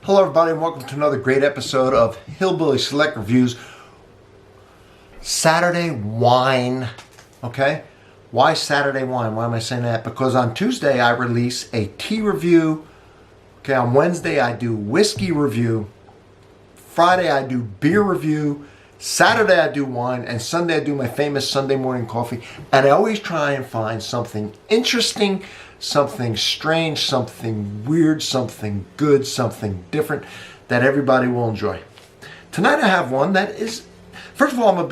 Hello everybody and welcome to another great episode of Hillbilly Select Reviews. Saturday wine, okay? Why Saturday wine? Why am I saying that? Because on Tuesday I release a tea review. Okay, on Wednesday I do whiskey review. Friday I do beer review. Saturday I do wine, and Sunday I do my famous Sunday morning coffee. And I always try and find something interesting, something strange, something weird, something good, something different that everybody will enjoy. Tonight I have one that is, first of all, we're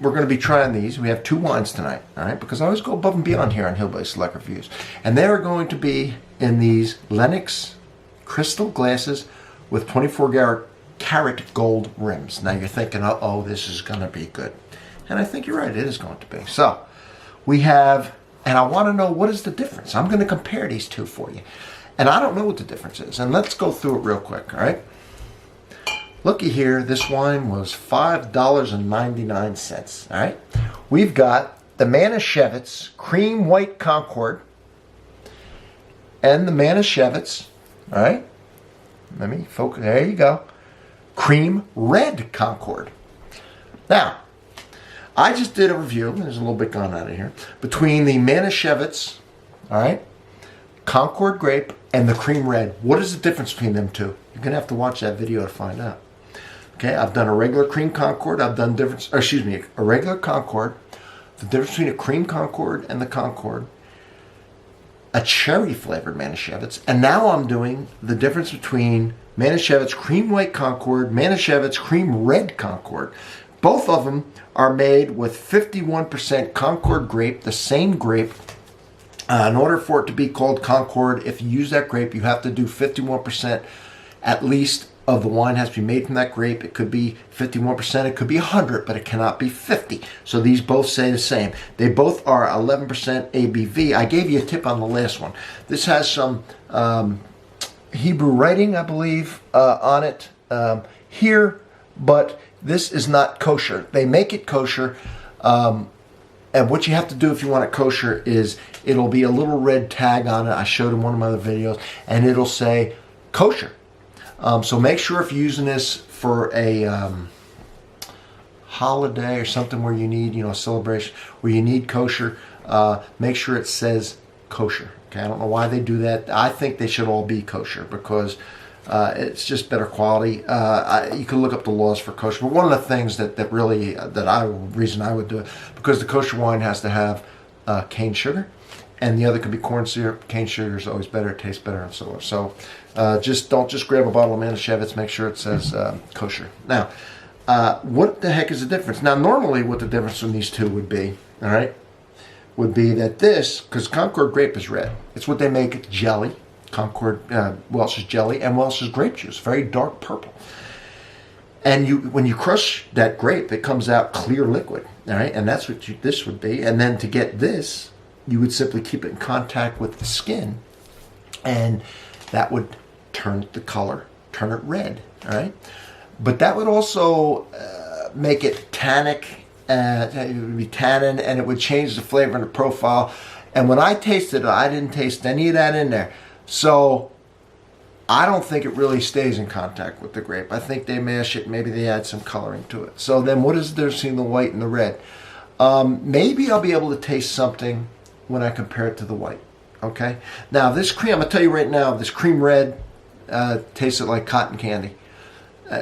going to be trying these. We have two wines tonight, all right? Because I always go above and beyond here on Hillbilly Select Reviews. And they are going to be in these Lennox crystal glasses with 24-karat gold rims. Now you're thinking, uh-oh, this is going to be good. And I think you're right, it is going to be. So, we have, and I want to know what is the difference. I'm going to compare these two for you. And I don't know what the difference is. And let's go through it real quick, all right? Looky here, this wine was $5.99, all right? We've got the Manischewitz Cream White Concord and the Manischewitz, all right? Let me focus, there you go. Cream Red Concord. Now, I just did a review, there's a little bit gone out of here, between the Manischewitz, all right, Concord Grape, and the Cream Red. What is the difference between them two? You're going to have to watch that video to find out. Okay, I've done a regular Cream Concord, a regular Concord, the difference between a Cream Concord and the Concord, a cherry-flavored Manischewitz, and now I'm doing the difference between Manischewitz Cream White Concord, Manischewitz Cream Red Concord. Both of them are made with 51% Concord grape, the same grape. In order for it to be called Concord, if you use that grape, you have to do 51% at least of the wine has to be made from that grape. It could be 51%, it could be 100, but it cannot be 50. So these both say the same. They both are 11% ABV. I gave you a tip on the last one. This has some Hebrew writing, I believe, on it here, but this is not kosher. They make it kosher, and what you have to do if you want it kosher is it'll be a little red tag on it. I showed in one of my other videos, and it'll say kosher. So make sure if you're using this for a holiday or something where you need, a celebration where you need kosher, make sure it says kosher. Okay, I don't know why they do that. I think they should all be kosher because it's just better quality. You can look up the laws for kosher, but one of the things reason I would do it, because the kosher wine has to have cane sugar, and the other could be corn syrup. Cane sugar is always better, it tastes better, and so on. So don't just grab a bottle of Manischewitz, make sure it says kosher. Now, what the heck is the difference? Now, normally what the difference in these two would be, all right, would be that this, because Concord grape is red, it's what they make jelly, Concord Welch's jelly, and Welch's grape juice, very dark purple. And when you crush that grape, it comes out clear liquid, all right, and that's what this would be. And then to get this, you would simply keep it in contact with the skin, and that would turn the color, turn it red, all right? But that would also make it tannic, it would be tannin, and it would change the flavor and the profile. And when I tasted it, I didn't taste any of that in there. So I don't think it really stays in contact with the grape. I think they mash it, maybe they add some coloring to it. So then what is the difference between the white and the red? Maybe I'll be able to taste something when I compare it to the white, okay? Now this cream, I'm gonna tell you right now, this cream red tasted like cotton candy.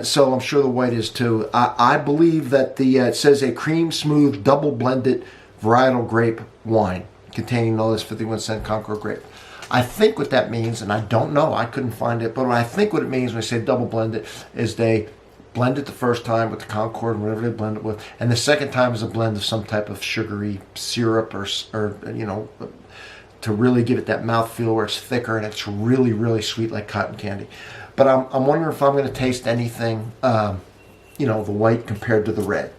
So I'm sure the white is too. I believe that it says a cream smooth double blended varietal grape wine containing no less 51% Concord grape. I think what that means, and I don't know, I couldn't find it, but I think what it means when I say double blended is they blend it the first time with the Concord and whatever they blend it with, and the second time is a blend of some type of sugary syrup or to really give it that mouthfeel where it's thicker and it's really, really sweet like cotton candy. But I'm wondering if I'm going to taste anything, the white compared to the red.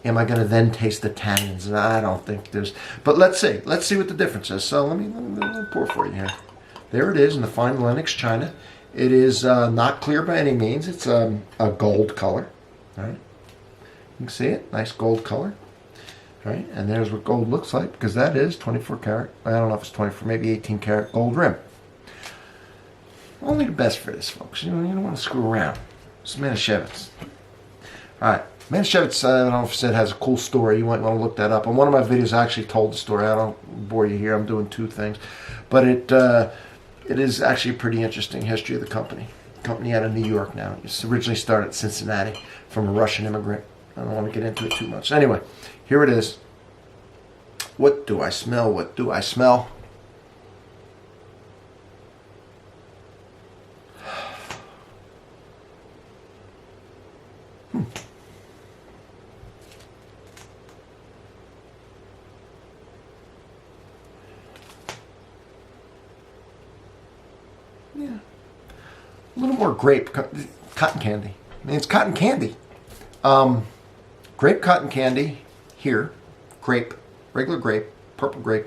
Am I going to then taste the tannins? And I don't think there's, but let's see. Let's see what the difference is. So let me pour for you here. There it is in the fine Lennox china. It is not clear by any means. It's a gold color. All right, you can see it, nice gold color. All right, and there's what gold looks like, because that is 24 karat. I don't know if it's 24, maybe 18 karat gold rim. Only the best for this, folks. You don't want to screw around. This is Manischewitz. All right. Manischewitz, I don't know if I said, has a cool story. You might want to look that up. On one of my videos, I actually told the story. I don't bore you here. I'm doing two things. But it is actually a pretty interesting history of the company. Company out of New York now. It originally started in Cincinnati from a Russian immigrant. I don't want to get into it too much. Anyway, here it is. What do I smell? What do I smell? Yeah. A little more grape. Cotton candy. I mean, it's cotton candy. Grape cotton candy here. Grape. Regular grape. Purple grape.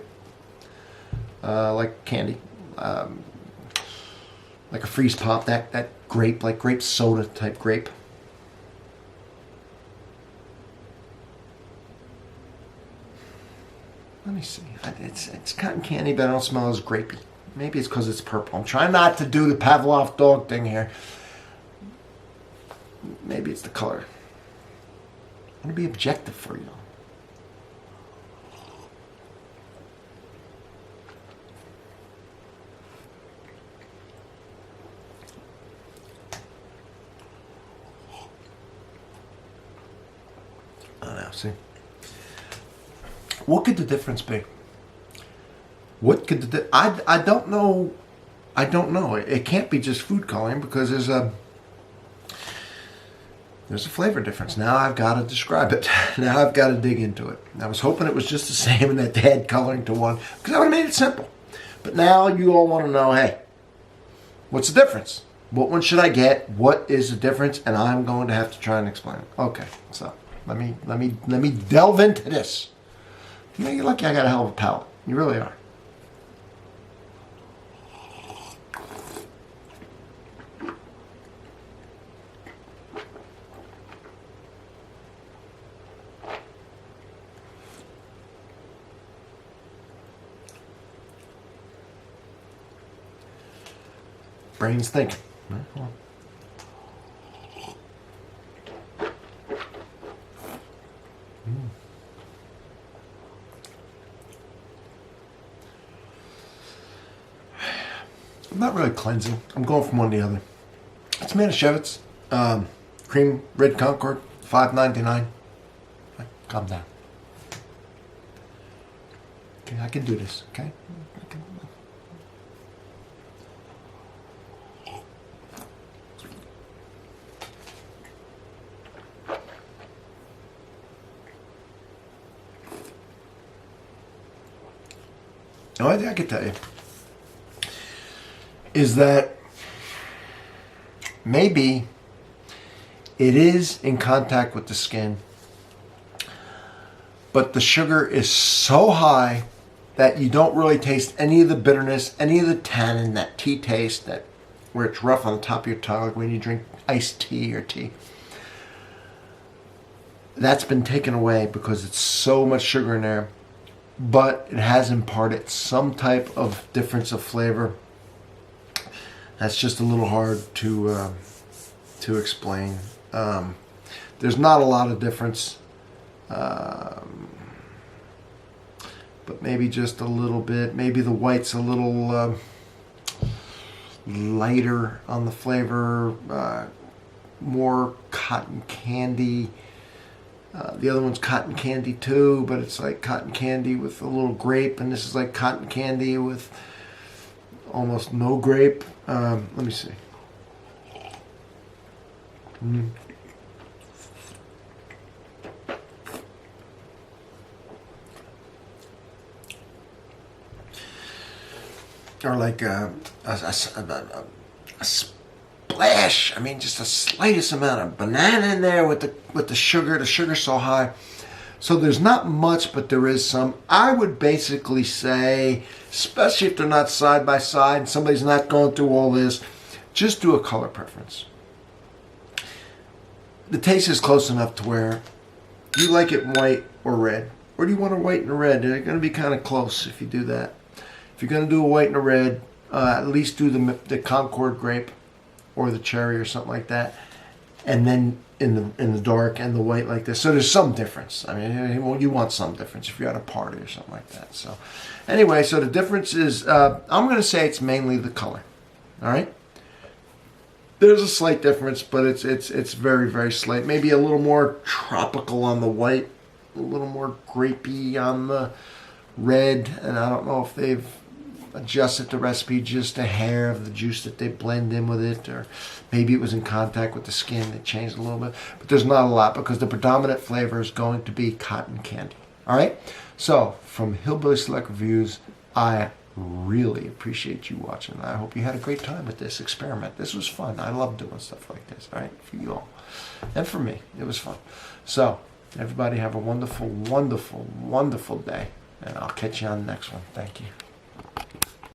Like candy. Like a freeze pop. That grape. Like grape soda type grape. Let me see. It's cotton candy, but I don't smell as grapey. Maybe it's because it's purple. I'm trying not to do the Pavlov dog thing here. Maybe it's the color. I'm going to be objective for you. Oh, now, see? What could the difference be? What could the I don't know. I don't know. It can't be just food coloring because there's a flavor difference. Now I've got to describe it. Now I've got to dig into it. I was hoping it was just the same and that they had coloring to one because I would have made it simple. But now you all want to know, hey, what's the difference? What one should I get? What is the difference? And I'm going to have to try and explain it. Okay, so let me delve into this. You know, you're lucky I got a hell of a palate. You really are. Brain's thinking. I'm not really cleansing. I'm going from one to the other. It's Manischewitz. Cream red Concord, $5.99. Calm down. Okay, I can do this. Okay. The only thing I can tell you is that maybe it is in contact with the skin, but the sugar is so high that you don't really taste any of the bitterness, any of the tannin, that tea taste, that where it's rough on the top of your tongue, like when you drink iced tea or tea. That's been taken away because it's so much sugar in there, but it has imparted some type of difference of flavor. That's just a little hard to explain. There's not a lot of difference, but maybe just a little bit. Maybe the white's a little lighter on the flavor, more cotton candy. The other one's cotton candy too, but it's like cotton candy with a little grape, and this is like cotton candy with almost no grape. Let me see. Or like a splash. I mean, just the slightest amount of banana in there with the sugar. The sugar's so high. So there's not much, but there is some. I would basically say, especially if they're not side by side and somebody's not going through all this, just do a color preference. The taste is close enough to where you like it white or red. Or do you want a white and a red? They're going to be kind of close if you do that. If you're going to do a white and a red, at least do the Concord grape or the cherry or something like that, and then in the dark and the white like this. So there's some difference. I mean, well, you want some difference if you're at a party or something like that. So anyway, so the difference is, I'm going to say it's mainly the color. All right. There's a slight difference, but it's very, very slight. Maybe a little more tropical on the white, a little more grapey on the red, and I don't know if they've adjusted the recipe just a hair of the juice that they blend in with it, or maybe it was in contact with the skin that changed a little bit. But there's not a lot because the predominant flavor is going to be cotton candy. All right? So, from Hillbilly Select Reviews, I really appreciate you watching. I hope you had a great time with this experiment. This was fun. I love doing stuff like this, all right, for you all. And for me, it was fun. So, everybody have a wonderful, wonderful, wonderful day. And I'll catch you on the next one. Thank you.